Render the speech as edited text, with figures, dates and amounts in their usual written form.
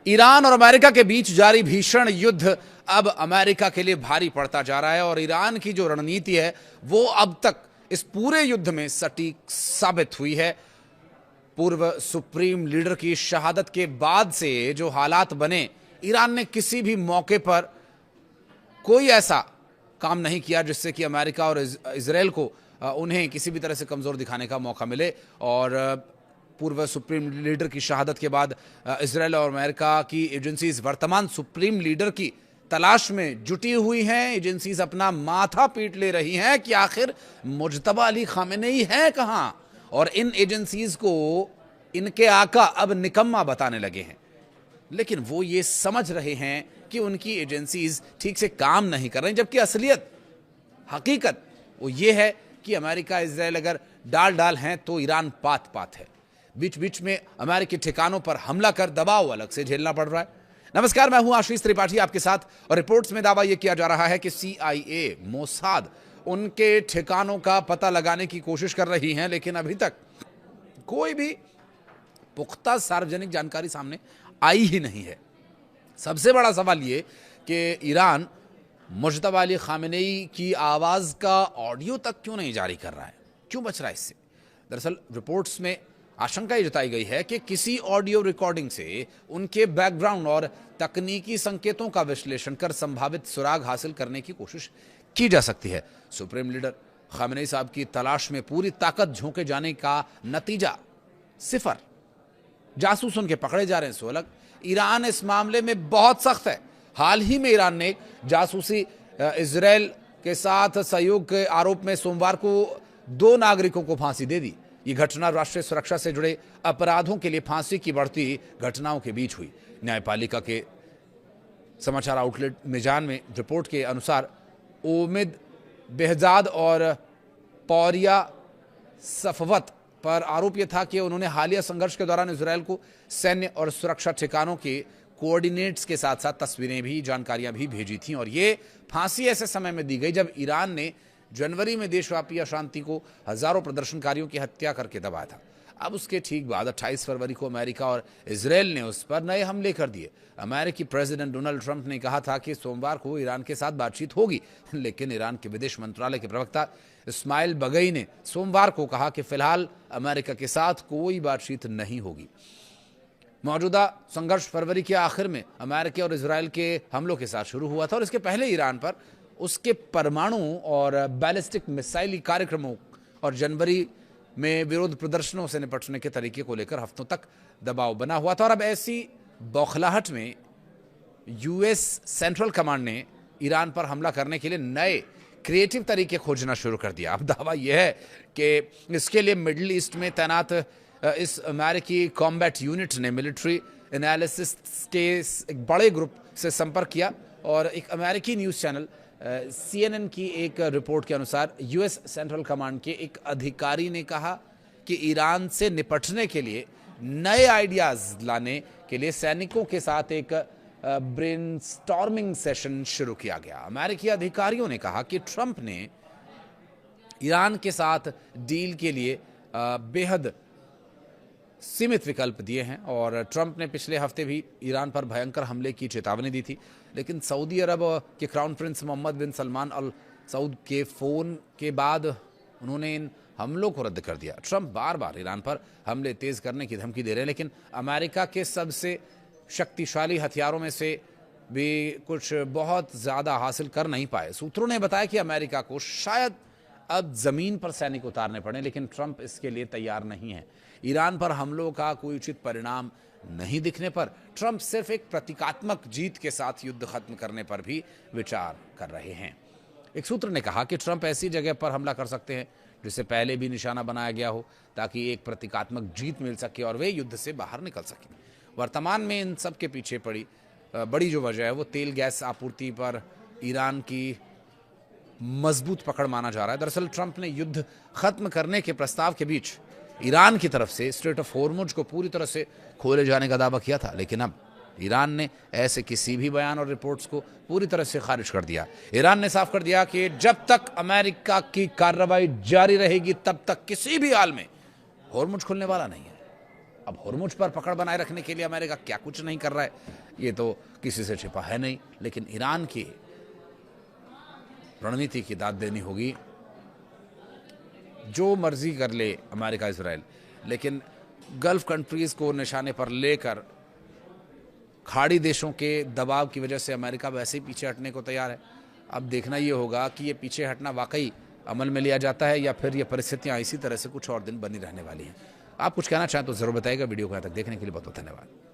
Iran और America के बीच जारी भीषण युद्ध अब अमेरिका के लिए भारी पड़ता जा रहा है और ईरान की जो रणनीति है वो अब तक इस पूरे युद्ध में सटीक साबित हुई है। पूर्व सुप्रीम लीडर की शहादत के बाद से जो हालात बने, ईरान ने किसी भी मौके पर कोई ऐसा काम नहीं किया जिससे कि अमेरिका और इजराइल को उन्हें किसी भी तरह से कमजोर दिखाने का मौका मिले। और पूर्व सुप्रीम लीडर की शहादत के बाद इजराइल और अमेरिका की एजेंसीज वर्तमान सुप्रीम लीडर की तलाश में जुटी हुई हैं। एजेंसीज अपना माथा पीट ले रही हैं कि आखिर मुज्तबा अली खामेनेई है कहां, और इन एजेंसीज को इनके आका अब निकम्मा बताने लगे हैं। लेकिन वो ये समझ रहे हैं कि उनकी एजेंसीज ठीक से काम नहीं कर रही, जबकि असलियत हकीकत वो ये है कि अमेरिका इजराइल अगर डाल डाल हैं तो ईरान पात पात है। बीच बीच में अमेरिकी ठिकानों पर हमला कर दबाव अलग से झेलना पड़ रहा है। नमस्कार, मैं हूं आशीष त्रिपाठी आपके साथ, और रिपोर्ट्स में दावा यह किया जा रहा है कि CIA, मोसाद उनके ठिकानों का पता लगाने की कोशिश कर रही हैं, लेकिन अभी तक कोई भी पुख्ता सार्वजनिक जानकारी सामने आई ही नहीं है। सबसे बड़ा सवाल ये कि ईरान मुज्तबा अली खामेनेई की आवाज का ऑडियो तक क्यों नहीं जारी कर रहा है, क्यों बच रहा है इससे। दरअसल रिपोर्ट्स में आशंका ये जताई गई है कि किसी ऑडियो रिकॉर्डिंग से उनके बैकग्राउंड और तकनीकी संकेतों का विश्लेषण कर संभावित सुराग हासिल करने की कोशिश की जा सकती है। सुप्रीम लीडर खामेनेई साहब की तलाश में पूरी ताकत झोंके जाने का नतीजा सिफर। जासूस उनके पकड़े जा रहे हैं, सो अलग। ईरान इस मामले में बहुत सख्त है। हाल ही में ईरान ने जासूसी इजराइल के साथ सहयोग के आरोप में सोमवार को 2 नागरिकों को फांसी दे दी। ये घटना राष्ट्रीय सुरक्षा से जुड़े अपराधों के लिए फांसी की बढ़ती घटनाओं के बीच हुई। न्यायपालिका के समाचार आउटलेट मिजान में रिपोर्ट के अनुसार उम्मीद बेहजाद और पौरिया सफवत पर आरोप यह था कि उन्होंने हालिया संघर्ष के दौरान इजराइल को सैन्य और सुरक्षा ठिकानों के कोऑर्डिनेट्स के साथ साथ तस्वीरें भी, जानकारियां भी भेजी थीं। और ये फांसी ऐसे समय में दी गई जब ईरान ने जनवरी में देशव्यापी अशांति को हजारों प्रदर्शनकारियों की हत्या करके दबाया था। अब उसके ठीक बाद 28 फरवरी को अमेरिका और इजराइल ने उस पर नए हमले कर दिए। अमेरिकी प्रेसिडेंट डोनाल्ड ट्रंप ने कहा था कि सोमवार को ईरान के साथ बातचीत होगी, लेकिन ईरान के विदेश मंत्रालय के प्रवक्ता इस्माइल बगई ने सोमवार को कहा कि फिलहाल अमेरिका के साथ कोई बातचीत नहीं होगी। मौजूदा संघर्ष फरवरी के आखिर में अमेरिका और इजराइल के हमलों के साथ शुरू हुआ था, और इसके पहले ईरान पर उसके परमाणु और बैलिस्टिक मिसाइली कार्यक्रमों और जनवरी में विरोध प्रदर्शनों से निपटने के तरीके को लेकर हफ्तों तक दबाव बना हुआ था। और अब ऐसी बौखलाहट में US सेंट्रल कमांड ने ईरान पर हमला करने के लिए नए क्रिएटिव तरीके खोजना शुरू कर दिया। अब दावा यह है कि इसके लिए मिडिल ईस्ट में तैनात इस अमेरिकी कॉम्बैट यूनिट ने मिलिट्री एनालिसिस के एक बड़े ग्रुप से संपर्क किया, और एक अमेरिकी न्यूज़ चैनल CNN की एक रिपोर्ट के अनुसार US सेंट्रल कमांड के एक अधिकारी ने कहा कि ईरान से निपटने के लिए नए आइडियाज लाने के लिए सैनिकों के साथ एक ब्रेनस्टॉर्मिंग सेशन शुरू किया गया। अमेरिकी अधिकारियों ने कहा कि ट्रंप ने ईरान के साथ डील के लिए बेहद सीमित विकल्प दिए हैं, और ट्रंप ने पिछले हफ्ते भी ईरान पर भयंकर हमले की चेतावनी दी थी। लेकिन सऊदी अरब के क्राउन प्रिंस मोहम्मद बिन सलमान अल सऊद के फ़ोन के बाद उन्होंने इन हमलों को रद्द कर दिया। ट्रंप बार बार ईरान पर हमले तेज़ करने की धमकी दे रहे हैं, लेकिन अमेरिका के सबसे शक्तिशाली हथियारों में से भी कुछ बहुत ज़्यादा हासिल कर नहीं पाए। सूत्रों ने बताया कि अमेरिका को शायद अब ज़मीन पर सैनिक उतारने पड़े, लेकिन ट्रंप इसके लिए तैयार नहीं है। ईरान पर हमलों का कोई उचित परिणाम नहीं दिखने पर ट्रंप सिर्फ एक प्रतीकात्मक जीत के साथ युद्ध खत्म करने पर भी विचार कर रहे हैं। एक सूत्र ने कहा कि ट्रंप ऐसी जगह पर हमला कर सकते हैं जिसे पहले भी निशाना बनाया गया हो, ताकि एक प्रतीकात्मक जीत मिल सके और वे युद्ध से बाहर निकल सकें। वर्तमान में इन सब के पीछे बड़ी जो वजह है वो तेल गैस आपूर्ति पर ईरान की मजबूत पकड़ माना जा रहा है। दरअसल ट्रंप ने युद्ध खत्म करने के प्रस्ताव के बीच ईरान की तरफ से स्ट्रेट ऑफ हॉर्मुज को पूरी तरह से खोले जाने का दावा किया था, लेकिन अब ईरान ने ऐसे किसी भी बयान और रिपोर्ट्स को पूरी तरह से खारिज कर दिया। ईरान ने साफ कर दिया कि जब तक अमेरिका की कार्रवाई जारी रहेगी तब तक किसी भी हाल में हॉर्मुज खुलने वाला नहीं है। अब हुर्मुज पर पकड़ बनाए रखने के लिए अमेरिका क्या कुछ नहीं कर रहा है, ये तो किसी से छिपा है नहीं। लेकिन ईरान की रणनीति की दाद देनी होगी। जो मर्जी कर ले अमेरिका इजराइल, लेकिन गल्फ कंट्रीज को निशाने पर लेकर खाड़ी देशों के दबाव की वजह से अमेरिका वैसे ही पीछे हटने को तैयार है। अब देखना ये होगा कि ये पीछे हटना वाकई अमल में लिया जाता है या फिर ये परिस्थितियां इसी तरह से कुछ और दिन बनी रहने वाली हैं। आप कुछ कहना चाहें तो जरूर बताइएगा। वीडियो को यहाँ तक देखने के लिए बहुत बहुत धन्यवाद।